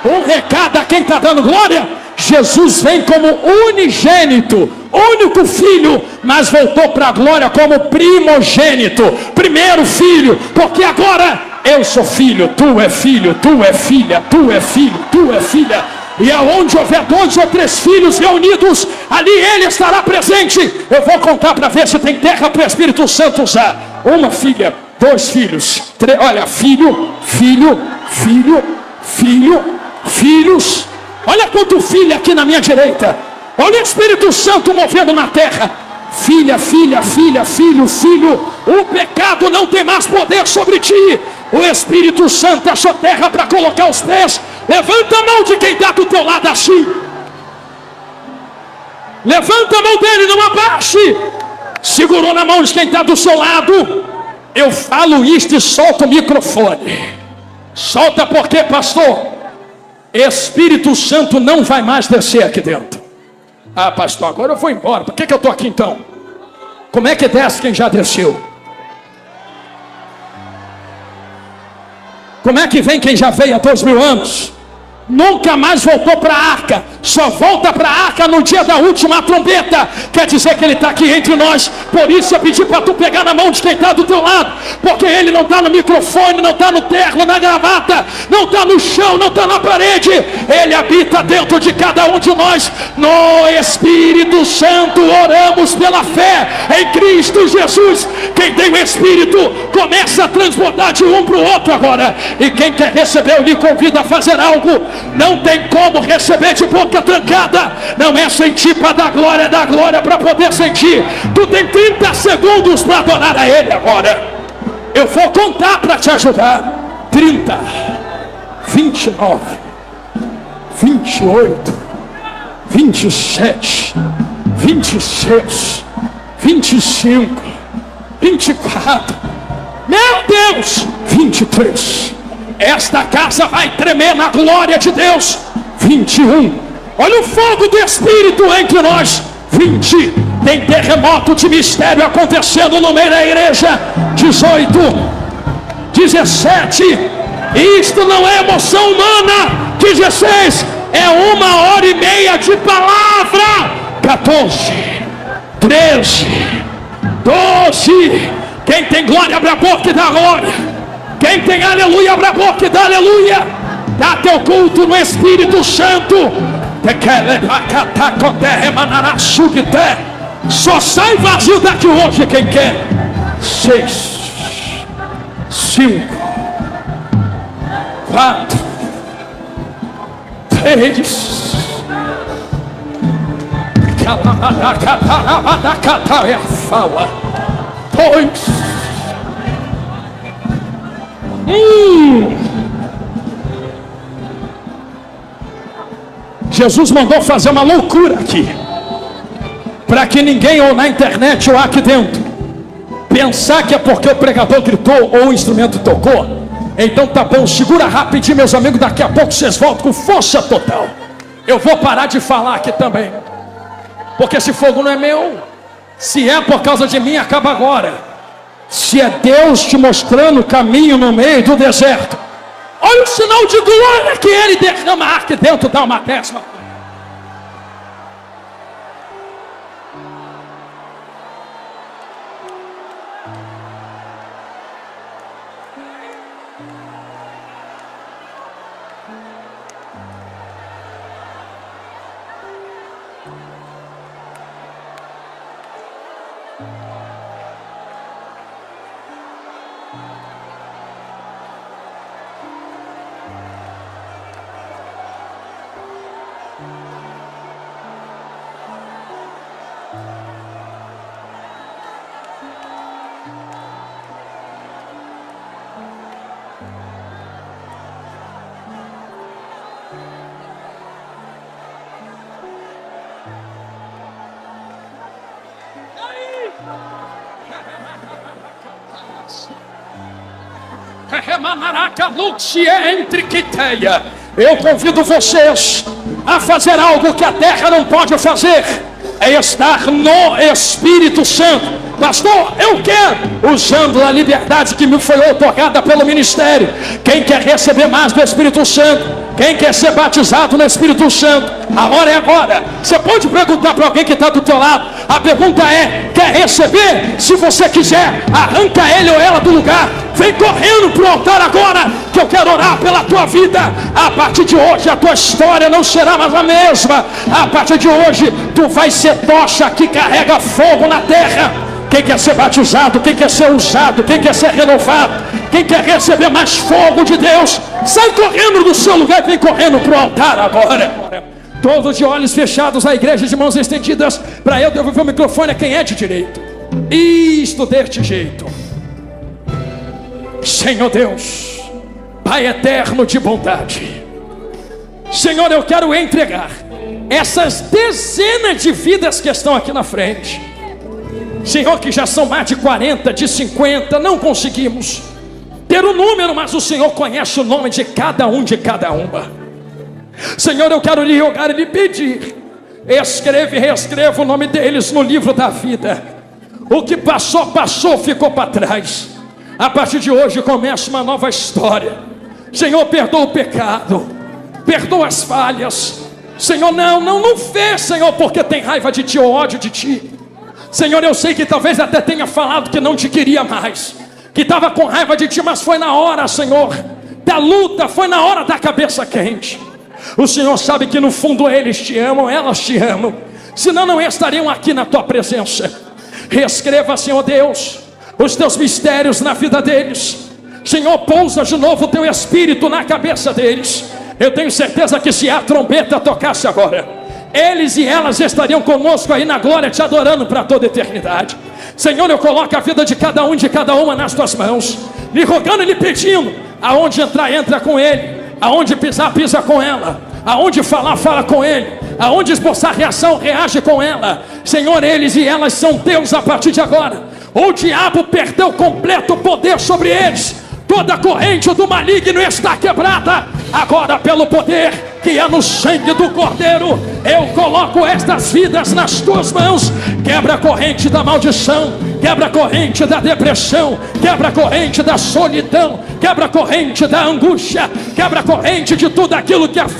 Um recado a quem está dando glória: Jesus vem como unigênito, único filho, mas voltou para a glória como primogênito, primeiro filho, porque agora eu sou filho, tu é filho, tu é filha, tu é filho, tu é filha. E aonde houver 2 ou 3 filhos reunidos, ali ele estará presente. Eu vou contar para ver se tem terra para o Espírito Santo usar. 1 filha, 2 filhos, 3, olha, filhos. Olha quanto filho aqui na minha direita. Olha o Espírito Santo movendo na terra. Filho. O pecado não tem mais poder sobre ti. O Espírito Santo achou terra para colocar os pés. Levanta a mão de quem está do teu lado assim. Levanta a mão dele, não abaixe. Segurou na mão de quem está do seu lado. Eu falo isto e solto o microfone. Solta porque, pastor, Espírito Santo não vai mais descer aqui dentro. Ah, pastor, agora eu vou embora. Por que eu estou aqui então? Como é que desce quem já desceu? Como é que vem quem já veio há 2000 anos? Nunca mais voltou para a arca. Só volta para a arca no dia da última trombeta. Quer dizer que ele está aqui entre nós. Por isso eu pedi para tu pegar na mão de quem está do teu lado. Porque ele não está no microfone, não está no terno, na gravata, não está no chão, não está na parede. Ele habita dentro de cada um de nós. No Espírito Santo oramos pela fé em Cristo Jesus. Quem tem o Espírito começa a transbordar de um para o outro agora. E quem quer receber, eu lhe convido a fazer algo. Não tem como receber de boca trancada. Não é sentir para dar glória para poder sentir. Tu tem 30 segundos para adorar a Ele agora. Eu vou contar para te ajudar. 30, 29, 28, 27, 26, 25, 24, meu Deus, 23. Esta casa vai tremer na glória de Deus. 21. Olha o fogo do Espírito entre nós. 20. Tem terremoto de mistério acontecendo no meio da igreja. 18. 17. Isto não é emoção humana. 16. É 1h30 de palavra. 14. 13. 12. Quem tem glória, abre a boca e dá glória. Quem tem aleluia, abre a boca e dá aleluia. Dá teu culto no Espírito Santo. Só sai vazio daqui hoje quem quer. 6, 5, 4, 3. Dois. Jesus mandou fazer uma loucura aqui, para que ninguém, ou na internet ou aqui dentro, pensar que é porque o pregador gritou ou o instrumento tocou. Então tá bom, segura rapidinho, meus amigos, daqui a pouco vocês voltam com força total. Eu vou parar de falar aqui também, porque esse fogo não é meu. Se é por causa de mim, acaba agora. Se é Deus te mostrando o caminho no meio do deserto, olha o sinal de glória que Ele derrama aqui dentro, dá uma décima. Eu convido vocês a fazer algo que a terra não pode fazer, é estar no Espírito Santo. Pastor, eu quero, usando a liberdade que me foi otorgada pelo ministério. Quem quer receber mais do Espírito Santo, quem quer ser batizado no Espírito Santo, a hora é agora. Você pode perguntar para alguém que está do teu lado. A pergunta é: quer receber? Se você quiser, arranca ele ou ela do lugar. Vem correndo para o altar agora, que eu quero orar pela tua vida. A partir de hoje a tua história não será mais a mesma. A partir de hoje tu vai ser tocha que carrega fogo na terra. Quem quer ser batizado, quem quer ser usado, quem quer ser renovado, quem quer receber mais fogo de Deus, sai correndo do seu lugar e vem correndo para o altar agora. Todos de olhos fechados, a igreja de mãos estendidas, para eu devolver o microfone a quem é de direito. Isto deste jeito. Senhor Deus, Pai eterno de bondade, Senhor, eu quero entregar essas dezenas de vidas que estão aqui na frente, Senhor, que já são mais de 40, de 50, não conseguimos ter o número, mas o Senhor conhece o nome de cada um, de cada uma. Senhor, eu quero lhe rogar e lhe pedir, escreve e reescreva o nome deles no livro da vida. O que passou, passou, ficou para trás. A partir de hoje começa uma nova história. Senhor, perdoa o pecado, perdoa as falhas. Senhor, não fez, Senhor, porque tem raiva de ti ou ódio de ti. Senhor, eu sei que talvez até tenha falado que não te queria mais, que estava com raiva de ti, mas foi na hora, Senhor, da luta, foi na hora da cabeça quente. O Senhor sabe que no fundo eles te amam, elas te amam, senão não estariam aqui na tua presença. Reescreva, Senhor Deus, os teus mistérios na vida deles. Senhor, pousa de novo o teu Espírito na cabeça deles. Eu tenho certeza que se a trombeta tocasse agora, eles e elas estariam conosco aí na glória, te adorando para toda a eternidade. Senhor, eu coloco a vida de cada um, de cada uma nas tuas mãos, lhe rogando e lhe pedindo, aonde entrar, entra com ele, Aonde pisar, pisa com ela. Aonde falar, fala com ele. Aonde esboçar reação, reage com ela. Senhor, eles e elas são teus a partir de agora. O diabo perdeu completo poder sobre eles. Toda corrente do maligno está quebrada. Agora, pelo poder que é no sangue do Cordeiro, eu coloco estas vidas nas tuas mãos. Quebra a corrente da maldição, quebra a corrente da depressão, quebra a corrente da solidão, quebra a corrente da angústia, quebra a corrente de tudo aquilo que afasta